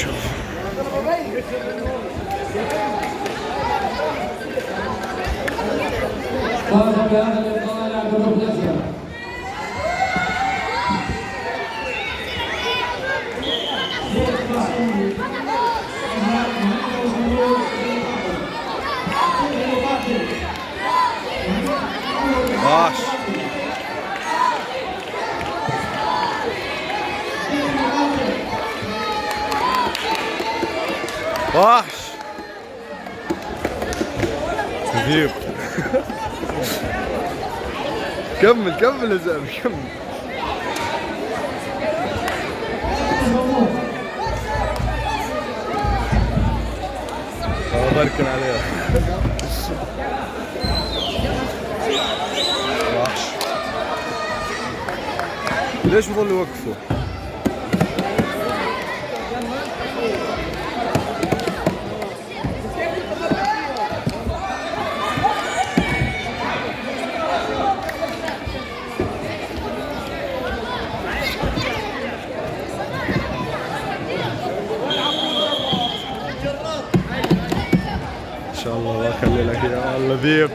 نشوف. باش وحش تجيب. كمل كمل يا زلمه كمل. بركن عليها. وحش ليش بضلوا يوقفوا؟ ان شاء الله الله يخلي لك يا اللذيذ.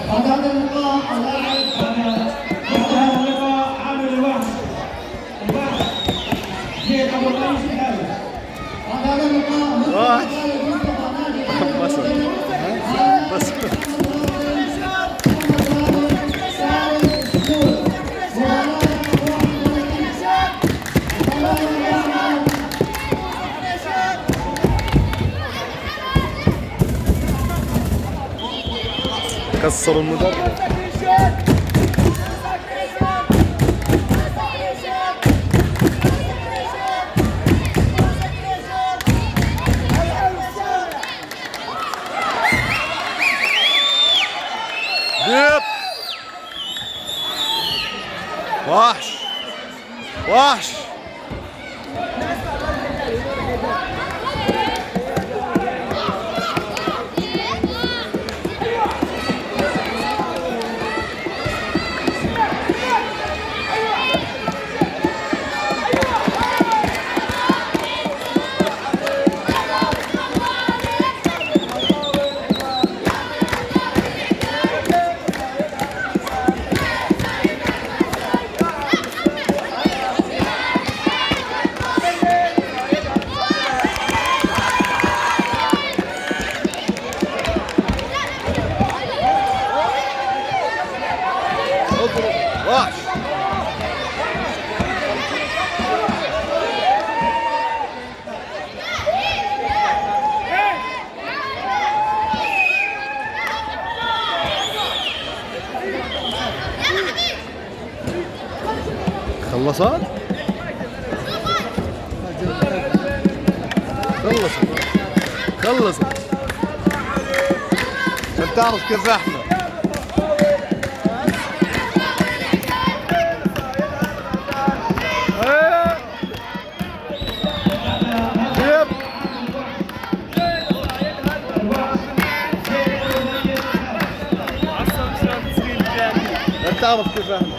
هذا اللقاء هذا اللقاء عامل الوحش شيخ ابو الرئيس الحالي. هذا اللقاء بس كسر المدرب. ديب وحش وحش. وحش خلصت؟ خلصت عشان تعرف كيف احنا. تعرف كيف احنا.